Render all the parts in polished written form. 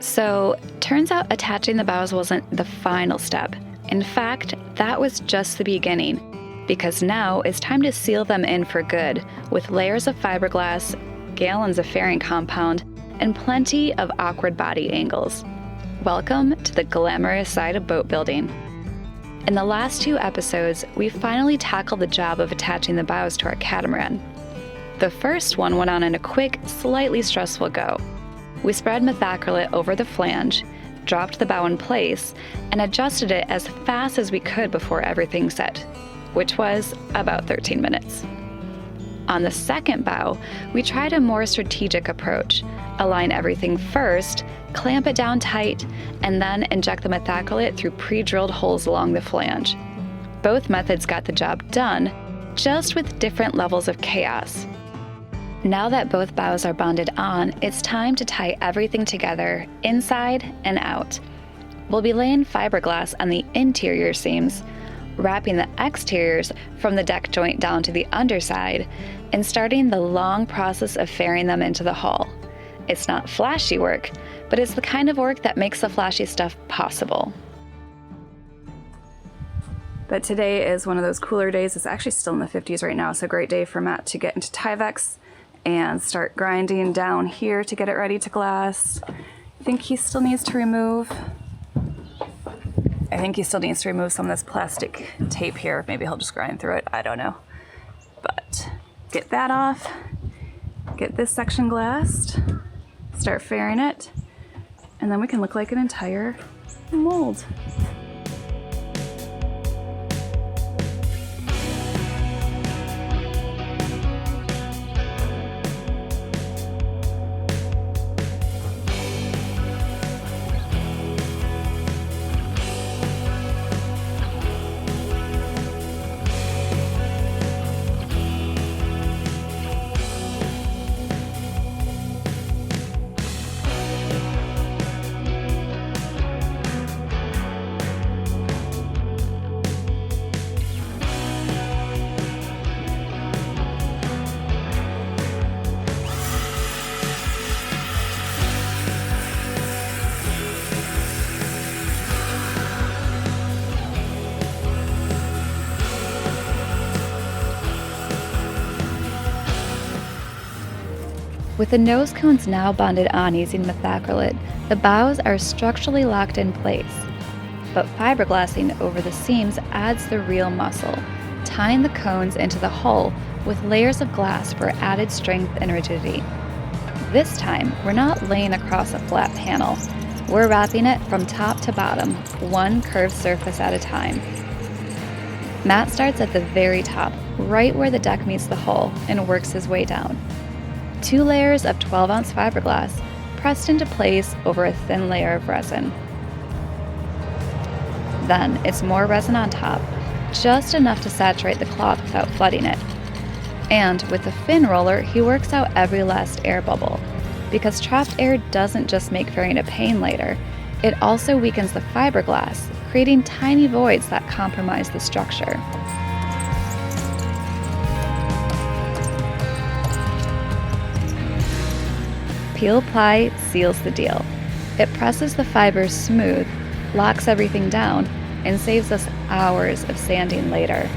So, turns out attaching the bows wasn't the final step. In fact, that was just the beginning, because now it's time to seal them in for good with layers of fiberglass, gallons of fairing compound, and plenty of awkward body angles. Welcome to the glamorous side of boat building. In the last 2 episodes, we finally tackled the job of attaching the bows to our catamaran. The first one went on in a quick, slightly stressful go. We spread methacrylate over the flange, dropped the bow in place, and adjusted it as fast as we could before everything set, which was about 13 minutes. On the second bow, we tried a more strategic approach. Align everything first, clamp it down tight, and then inject the methacrylate through pre-drilled holes along the flange. Both methods got the job done, just with different levels of chaos. Now that both bows are bonded on, it's time to tie everything together, inside and out. We'll be laying fiberglass on the interior seams, wrapping the exteriors from the deck joint down to the underside, and starting the long process of fairing them into the hull. It's not flashy work, but it's the kind of work that makes the flashy stuff possible. But today is one of those cooler days. It's actually still in the 50s right now, so a great day for Matt to get into Tyvek's and start grinding down here to get it ready to glass. I think he still needs to remove some of this plastic tape here. Maybe he'll just grind through it, I don't know. But get that off, get this section glassed, start fairing it, and then we can look like an entire mold. With the nose cones now bonded on using methacrylate, the bows are structurally locked in place. But fiberglassing over the seams adds the real muscle, tying the cones into the hull with layers of glass for added strength and rigidity. This time, we're not laying across a flat panel. We're wrapping it from top to bottom, one curved surface at a time. Matt starts at the very top, right where the deck meets the hull, and works his way down. 2 layers of 12-ounce fiberglass pressed into place over a thin layer of resin. Then it's more resin on top, just enough to saturate the cloth without flooding it. And with the fin roller, he works out every last air bubble, because trapped air doesn't just make fairing a pain later, it also weakens the fiberglass, creating tiny voids that compromise the structure. Peel ply seals the deal. It presses the fibers smooth, locks everything down, and saves us hours of sanding later.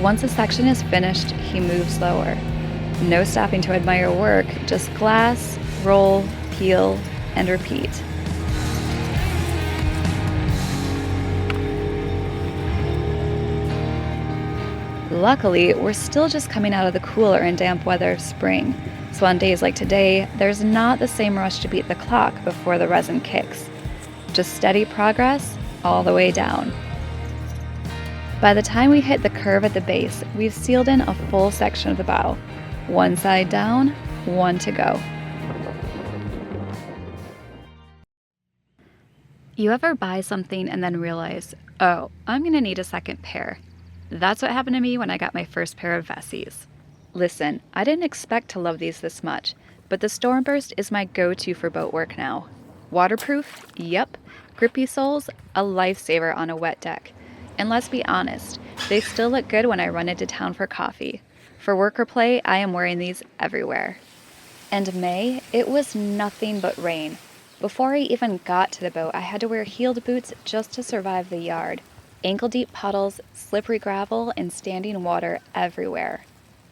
Once a section is finished, he moves slower. No stopping to admire work, just glass, roll, peel, and repeat. Luckily, we're still just coming out of the cooler and damp weather of spring, so on days like today, there's not the same rush to beat the clock before the resin kicks. Just steady progress all the way down. By the time we hit the curve at the base, we've sealed in a full section of the bow. One side down, one to go. You ever buy something and then realize, oh, I'm gonna need a second pair? That's what happened to me when I got my first pair of Vessis. Listen, I didn't expect to love these this much, but the Stormburst is my go-to for boat work now. Waterproof? Yep. Grippy soles? A lifesaver on a wet deck. And let's be honest, they still look good when I run into town for coffee. For work or play, I am wearing these everywhere. And May, it was nothing but rain. Before I even got to the boat, I had to wear heeled boots just to survive the yard. Ankle-deep puddles, slippery gravel, and standing water everywhere.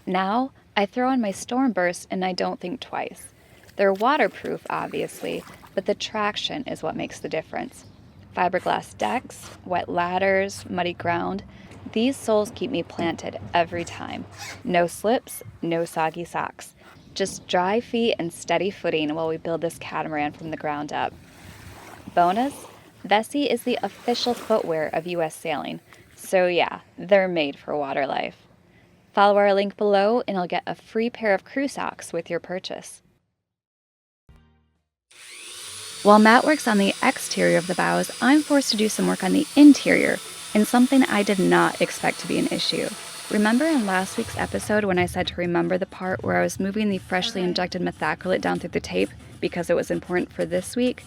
Now, I throw on my storm burst and I don't think twice. They're waterproof, obviously, but the traction is what makes the difference. Fiberglass decks, wet ladders, muddy ground, these soles keep me planted every time. No slips, no soggy socks. Just dry feet and steady footing while we build this catamaran from the ground up. Bonus, Vessi is the official footwear of U.S. sailing, so yeah, they're made for water life. Follow our link below and you'll get a free pair of crew socks with your purchase. While Matt works on the exterior of the bows, I'm forced to do some work on the interior, and something I did not expect to be an issue. Remember in last week's episode when I said to remember the part where I was moving the freshly injected methacrylate down through the tape because it was important for this week?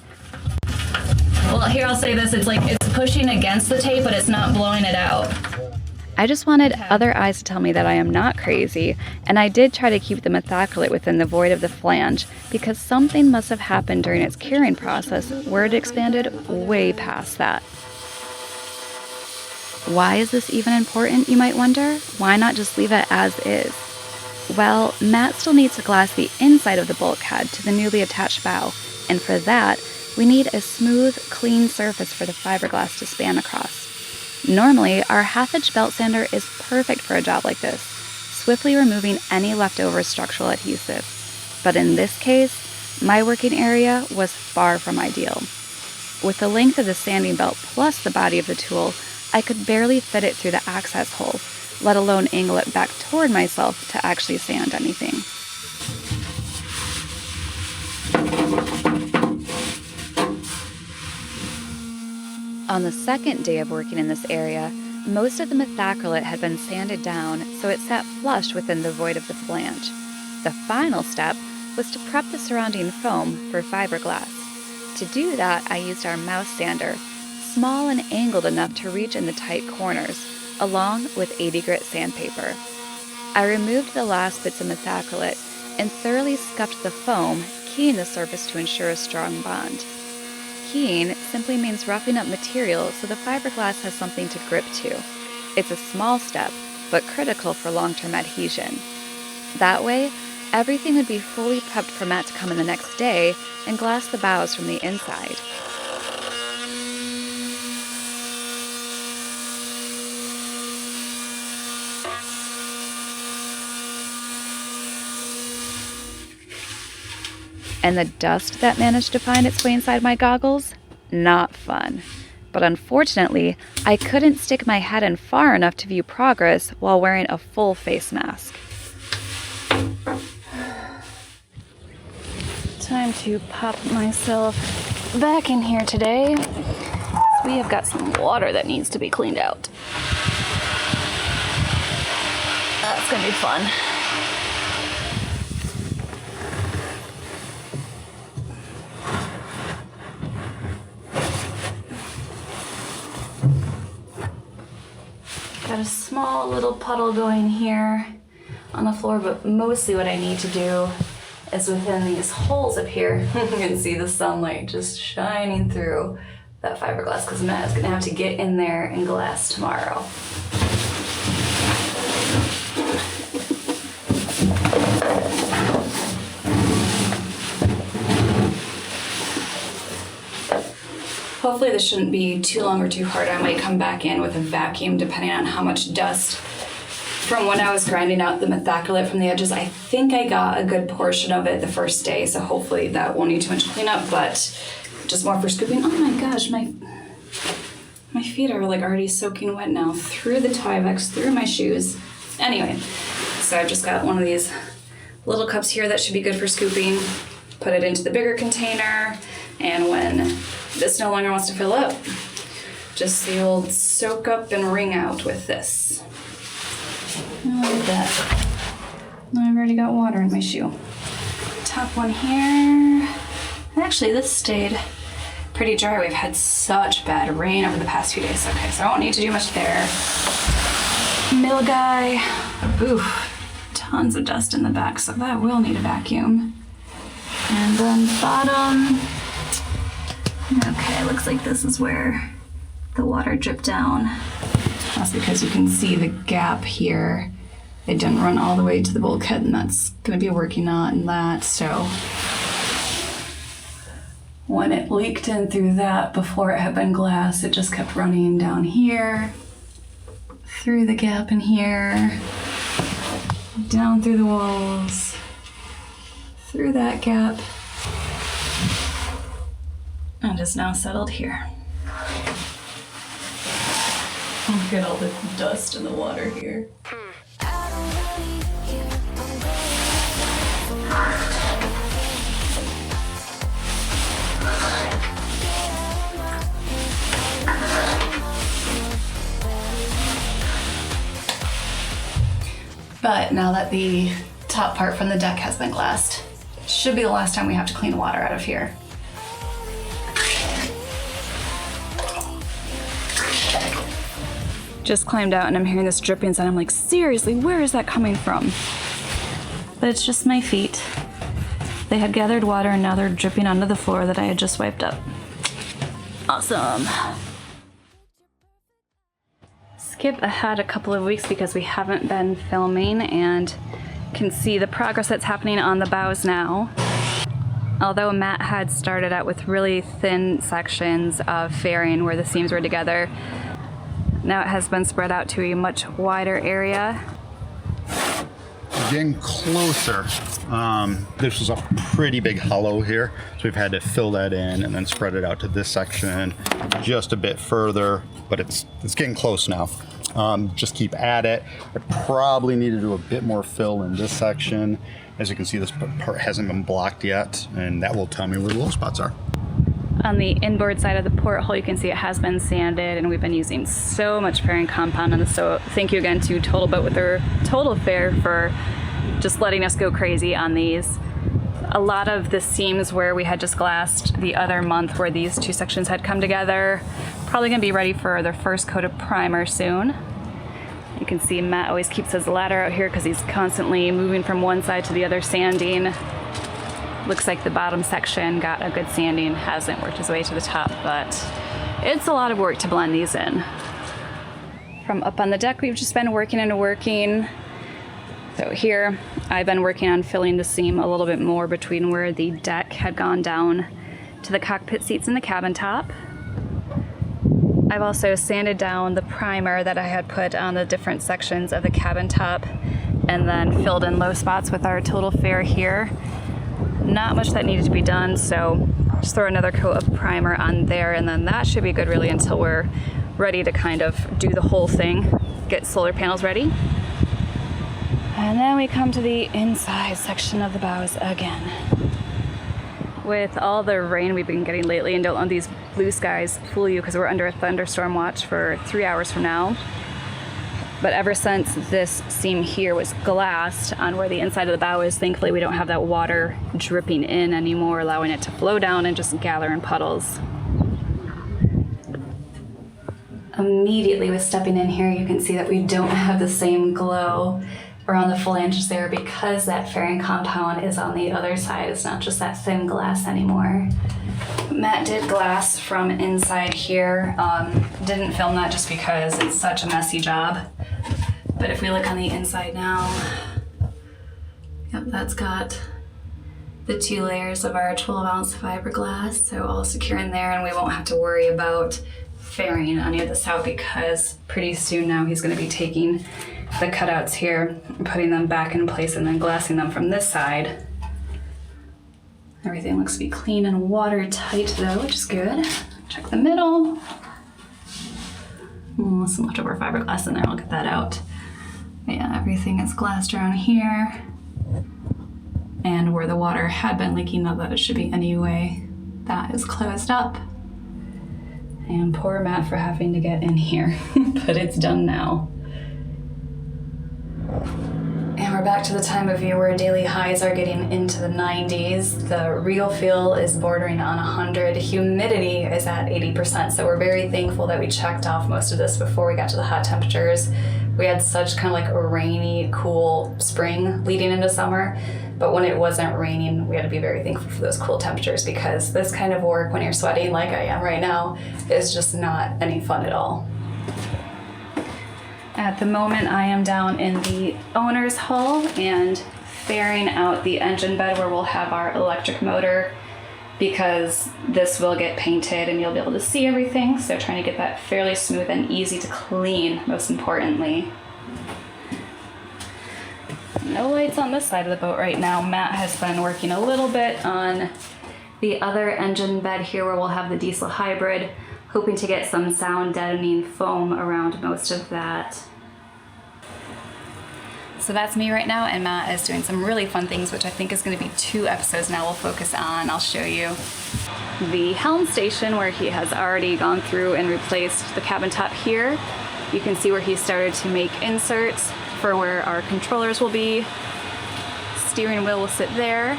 Well, here I'll say this, it's pushing against the tape, but it's not blowing it out. I just wanted other eyes to tell me that I am not crazy, and I did try to keep the methacrylate within the void of the flange because something must have happened during its curing process where it expanded way past that. Why is this even important, you might wonder? Why not just leave it as is? Well, Matt still needs to glass the inside of the bulkhead to the newly attached bow, and for that, we need a smooth, clean surface for the fiberglass to span across. Normally, our half-inch belt sander is perfect for a job like this, swiftly removing any leftover structural adhesive. But in this case, my working area was far from ideal. With the length of the sanding belt plus the body of the tool, I could barely fit it through the access hole, let alone angle it back toward myself to actually sand anything. On the second day of working in this area, most of the methacrylate had been sanded down so it sat flush within the void of the flange. The final step was to prep the surrounding foam for fiberglass. To do that, I used our mouse sander, small and angled enough to reach in the tight corners, along with 80 grit sandpaper. I removed the last bits of methacrylate and thoroughly scuffed the foam, keying the surface to ensure a strong bond. Keying simply means roughing up material so the fiberglass has something to grip to. It's a small step, but critical for long-term adhesion. That way, everything would be fully prepped for Matt to come in the next day and glass the bows from the inside. And the dust that managed to find its way inside my goggles? Not fun. But unfortunately, I couldn't stick my head in far enough to view progress while wearing a full face mask. Time to pop myself back in here today. We have got some water that needs to be cleaned out. That's gonna be fun. Got a small little puddle going here on the floor, but mostly what I need to do is within these holes up here. You can see the sunlight just shining through that fiberglass because Matt is gonna have to get in there and glass tomorrow. Hopefully this shouldn't be too long or too hard. I might come back in with a vacuum depending on how much dust from when I was grinding out the methacrylate from the edges. I think I got a good portion of it the first day, so hopefully that won't need too much cleanup, but just more for scooping. Oh my gosh, my feet are like already soaking wet now through the Tyvek, through my shoes. Anyway, so I've just got one of these little cups here that should be good for scooping. Put it into the bigger container, and when this no longer wants to fill up, just the old soak up and wring out with this. Oh, look at that. I've already got water in my shoe. Top one here. Actually, this stayed pretty dry. We've had such bad rain over the past few days. Okay, so I won't need to do much there. Mill guy. Oof. Tons of dust in the back, so that will need a vacuum. And then bottom. Okay, looks like this is where the water dripped down. That's because you can see the gap here. It didn't run all the way to the bulkhead, and that's gonna be a working knot in that, so. When it leaked in through that before it had been glass, it just kept running down here, through the gap in here, down through the walls, through that gap, and is now settled here. Look at all the dust in the water here. But now that the top part from the deck has been glassed, it should be the last time we have to clean the water out of here. Just climbed out and I'm hearing this dripping sound. I'm like, seriously, where is that coming from? But it's just my feet. They had gathered water and now they're dripping onto the floor that I had just wiped up. Awesome. Skip ahead a couple of weeks because we haven't been filming and can see the progress that's happening on the bows now. Although Matt had started out with really thin sections of fairing where the seams were together, now it has been spread out to a much wider area. Getting closer. This was a pretty big hollow here, so we've had to fill that in and then spread it out to this section just a bit further, but it's getting close now. Just keep at it. I probably need to do a bit more fill in this section. As you can see, this part hasn't been blocked yet, and that will tell me where the low spots are. On the inboard side of the porthole, you can see it has been sanded, and we've been using so much fairing compound on this. So thank you again to Total Boat with their Total Fair for just letting us go crazy on these. A lot of the seams where we had just glassed the other month where these two sections had come together, probably gonna be ready for their first coat of primer soon. You can see Matt always keeps his ladder out here because he's constantly moving from one side to the other sanding. Looks like the bottom section got a good sanding, hasn't worked his way to the top, but it's a lot of work to blend these in. From up on the deck, we've just been working and working. So here, I've been working on filling the seam a little bit more between where the deck had gone down to the cockpit seats and the cabin top. I've also sanded down the primer that I had put on the different sections of the cabin top and then filled in low spots with our Total Fair here. Not much that needed to be done, so just throw another coat of primer on there and then that should be good really until we're ready to kind of do the whole thing, get solar panels ready. And then we come to the inside section of the bows again. With all the rain we've been getting lately, and don't let these blue skies fool you because we're under a thunderstorm watch for 3 hours from now. But ever since this seam here was glassed on where the inside of the bow is, thankfully we don't have that water dripping in anymore, allowing it to flow down and just gather in puddles. Immediately with stepping in here, you can see that we don't have the same glow around the flanges there because that fairing compound is on the other side. It's not just that thin glass anymore. Matt did glass from inside here. Didn't film that just because it's such a messy job. But if we look on the inside now, yep, that's got the 2 layers of our 12-ounce fiberglass, so all secure in there, and we won't have to worry about fairing any of this out because pretty soon now he's going to be taking the cutouts here and putting them back in place and then glassing them from this side. Everything looks to be clean and watertight though, which is good. Check the middle. Some leftover fiberglass in there, I'll get that out. But yeah, everything is glassed around here. And where the water had been leaking, not that it should be anyway, that is closed up. And poor Matt for having to get in here, but it's done now. And we're back to the time of year where daily highs are getting into the 90s. The real feel is bordering on 100. Humidity is at 80%, so we're very thankful that we checked off most of this before we got to the hot temperatures. We had such kind of like a rainy, cool spring leading into summer. But when it wasn't raining, we had to be very thankful for those cool temperatures, because this kind of work, when you're sweating like I am right now, is just not any fun at all. At the moment, I am down in the owner's hull and fairing out the engine bed where we'll have our electric motor, because this will get painted and you'll be able to see everything. So trying to get that fairly smooth and easy to clean, most importantly. No lights on this side of the boat right now. Matt has been working a little bit on the other engine bed here where we'll have the diesel hybrid, hoping to get some sound deadening foam around most of that. So that's me right now, and Matt is doing some really fun things, which I think is going to be 2 episodes now we'll focus on. I'll show you the helm station where he has already gone through and replaced the cabin top here. You can see where he started to make inserts for where our controllers will be. Steering wheel will sit there.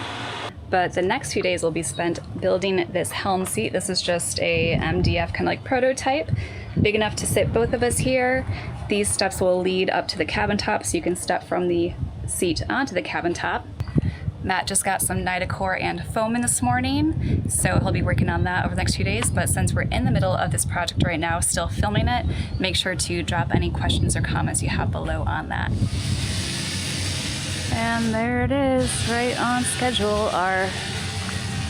But the next few days will be spent building this helm seat. This is just a MDF kind of like prototype, big enough to sit both of us here. These steps will lead up to the cabin top, so you can step from the seat onto the cabin top. Matt just got some Nitacor and foam in this morning, so he'll be working on that over the next few days. But since we're in the middle of this project right now, still filming it, make sure to drop any questions or comments you have below on that. And there it is, right on schedule, our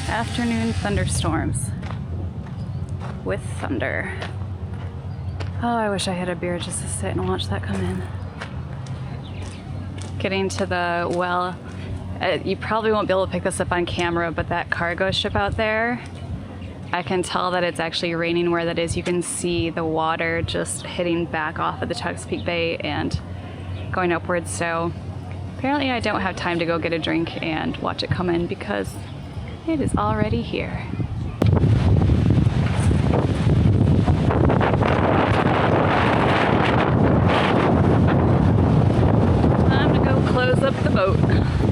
afternoon thunderstorms with thunder. Oh, I wish I had a beer just to sit and watch that come in. Getting to the well, you probably won't be able to pick this up on camera, but that cargo ship out there, I can tell that it's actually raining where that is. You can see the water just hitting back off of the Chesapeake Bay and going upwards. So apparently I don't have time to go get a drink and watch it come in because it is already here. Time to go close up the boat.